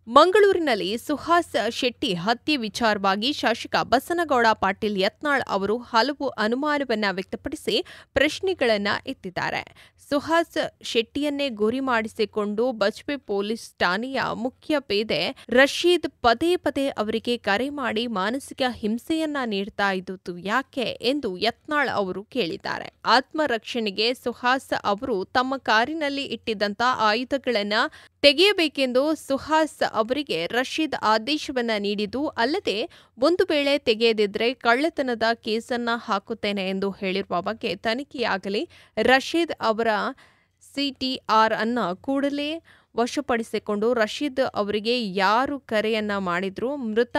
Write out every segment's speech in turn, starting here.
ಮಂಗಳೂರಿನಲ್ಲಿ ಸುಹಾಸ್ ಶೆಟ್ಟಿ ಹತ್ಯೆ ವಿಚಾರವಾಗಿ ಶಾಸಕ ಬಸನಗೌಡ ಪಾಟೀಲ್ ಯತ್ನಾಳ್ ಅವರು ಹಲವು ಅನುಮಾನವನ್ನ ವ್ಯಕ್ತಪಡಿಸಿ ಪ್ರಶ್ನೆಗಳನ್ನ ಎತ್ತಿದ್ದಾರೆ. ಸುಹಾಸ್ ಶೆಟ್ಟಿಯನ್ನೇ ಗುರಿ ಮಾಡಿಸಿಕೊಂಡು ಬಜ್ಪೆ ಪೊಲೀಸ್ ಠಾಣೆಯ ಮುಖ್ಯ ಪೇದೆ ರಶೀದ್ ಪದೇ ಪದೇ ಅವರಿಗೆ ಕರೆ ಮಾಡಿ ಮಾನಸಿಕ ಹಿಂಸೆಯನ್ನ ನೀಡ್ತಾ ಇದ್ದುದು ಯಾಕೆ ಎಂದು ಯತ್ನಾಳ್ ಅವರು ಕೇಳಿದ್ದಾರೆ. ಆತ್ಮರಕ್ಷಣೆಗೆ ಸುಹಾಸ್ ಅವರು ತಮ್ಮ ಕಾರಿನಲ್ಲಿ ಇಟ್ಟಿದ್ದಂತ ಆಯುಧಗಳನ್ನ ತೆಗೆಯಬೇಕೆಂದು ಸುಹಾಸ್ ಅವರಿಗೆ ರಶೀದ್ ಆದೇಶವನ್ನ ನೀಡಿದ್ದು ಅಲ್ಲದೆ ಒಂದು ವೇಳೆ ತೆಗೆಯದಿದ್ರೆ ಕಳ್ಳತನದ ಕೇಸನ್ನ ಹಾಕುತ್ತೇನೆ ಎಂದು ಹೇಳಿರುವ ಬಗ್ಗೆ ತನಿಖೆಯಾಗಲಿ, ರಶೀದ್ ಅವರ ಸಿಟಿಆರ್ ಅನ್ನ ಕೂಡಲೇ ವಶಪಡಿಸಿಕೊಂಡು ರಶೀದ್ ಅವರಿಗೆ ಯಾರು ಕರೆಯನ್ನ ಮಾಡಿದ್ರು, ಮೃತ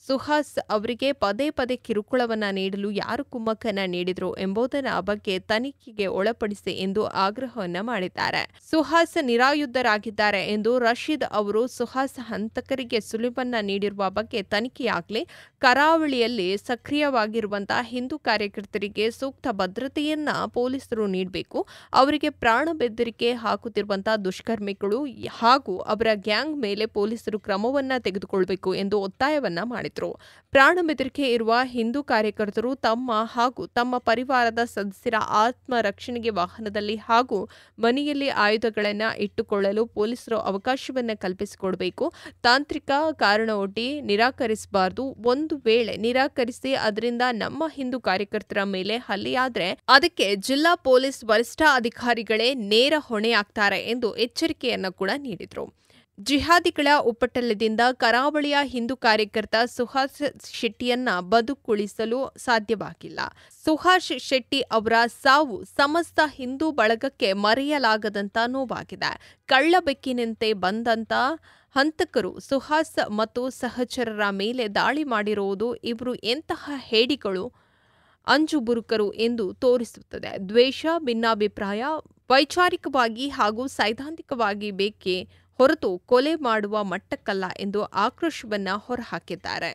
ಸುಹಾಸ್ ಅವರಿಗೆ ಪದೇ ಪದೇ ಕಿರುಕುಳವನ್ನ ನೀಡಲು ಯಾರು ಕುಮ್ಮಕ್ಕನ್ನ ನೀಡಿದ್ರು ಎಂಬುದರ ಬಗ್ಗೆ ತನಿಖೆಗೆ ಒಳಪಡಿಸಿ ಎಂದು ಆಗ್ರಹವನ್ನ ಮಾಡಿದ್ದಾರೆ. ಸುಹಾಸ್ ನಿರಾಯುಧರಾಗಿದ್ದಾರೆ ಎಂದು ರಶೀದ್ ಅವರು ಸುಹಾಸ್ ಹಂತಕರಿಗೆ ಸುಳಿವನ್ನ ನೀಡಿರುವ ಬಗ್ಗೆ ತನಿಖೆಯಾಗಲಿ, ಕರಾವಳಿಯಲ್ಲಿ ಸಕ್ರಿಯವಾಗಿರುವಂತಹ ಹಿಂದೂ ಕಾರ್ಯಕರ್ತರಿಗೆ ಸೂಕ್ತ ಭದ್ರತೆಯನ್ನ ಪೊಲೀಸರು ನೀಡಬೇಕು, ಅವರಿಗೆ ಪ್ರಾಣ ಬೆದರಿಕೆ ಹಾಕುತ್ತಿರುವಂತಹ ದುಷ್ಕರ್ಮಿಗಳು ಹಾಗೂ ಅವರ ಗ್ಯಾಂಗ್ ಮೇಲೆ ಪೊಲೀಸರು ಕ್ರಮವನ್ನ ತೆಗೆದುಕೊಳ್ಳಬೇಕು ಎಂದು ಒತ್ತಾಯವನ್ನ ಮಾಡಿದರು. ಪ್ರಾಣ ಬೆದರಿಕೆ ಇರುವ ಹಿಂದೂ ಕಾರ್ಯಕರ್ತರು ತಮ್ಮ ಹಾಗೂ ತಮ್ಮ ಪರಿವಾರದ ಸದಸ್ಯರ ಆತ್ಮ ರಕ್ಷಣೆಗೆ ವಾಹನದಲ್ಲಿ ಹಾಗೂ ಮನೆಯಲ್ಲಿ ಆಯುಧಗಳನ್ನು ಇಟ್ಟುಕೊಳ್ಳಲು ಪೊಲೀಸರು ಅವಕಾಶವನ್ನು ಕಲ್ಪಿಸಿಕೊಡಬೇಕು. ತಾಂತ್ರಿಕ ಕಾರಣವೊಡ್ಡಿ ನಿರಾಕರಿಸಬಾರದು. ಒಂದು ವೇಳೆ ನಿರಾಕರಿಸಿ ಅದರಿಂದ ನಮ್ಮ ಹಿಂದೂ ಕಾರ್ಯಕರ್ತರ ಮೇಲೆ ಹಲ್ಲೆಯಾದರೆ ಅದಕ್ಕೆ ಜಿಲ್ಲಾ ಪೊಲೀಸ್ ವರಿಷ್ಠಾಧಿಕಾರಿಗಳೇ ನೇರ ಹೊಣೆಯಾಗ್ತಾರೆ ಎಂದು ಎಚ್ಚರಿಕೆಯನ್ನು ಕೂಡ ನೀಡಿದರು. ಜಿಹಾದಿಗಳ ಉಪಟಳದಿಂದ ಕರಾವಳಿಯ ಹಿಂದೂ ಕಾರ್ಯಕರ್ತ ಸುಹಾಸ್ ಶೆಟ್ಟಿಯನ್ನ ಬದುಕುಳಿಸಲು ಸಾಧ್ಯವಾಗಿಲ್ಲ. ಸುಹಾಸ್ ಶೆಟ್ಟಿ ಅವರ ಸಾವು ಸಮಸ್ತ ಹಿಂದೂ ಬಳಗಕ್ಕೆ ಮರೆಯಲಾಗದಂತ ನೋವಾಗಿದೆ. ಕಳ್ಳಬೆಕ್ಕಿನಂತೆ ಬಂದಂತ ಹಂತಕರು ಸುಹಾಸ್ ಮತ್ತು ಸಹಚರರ ಮೇಲೆ ದಾಳಿ ಮಾಡಿರುವುದು ಇವರು ಎಂತಹ ಹೇಡಿಗಳು, ಅಂಜುಬುರುಕರು ಎಂದು ತೋರಿಸುತ್ತದೆ. ದ್ವೇಷ, ಭಿನ್ನಾಭಿಪ್ರಾಯ ವೈಚಾರಿಕವಾಗಿ ಹಾಗೂ ಸೈದ್ಧಾಂತಿಕವಾಗಿ ಬೇಕೇ ಹೊರತು ಕೊಲೆ ಮಾಡುವ ಮಟ್ಟಕ್ಕಲ್ಲ ಎಂದು ಆಕ್ರೋಶವನ್ನ ಹೊರಹಾಕಿದ್ದಾರೆ.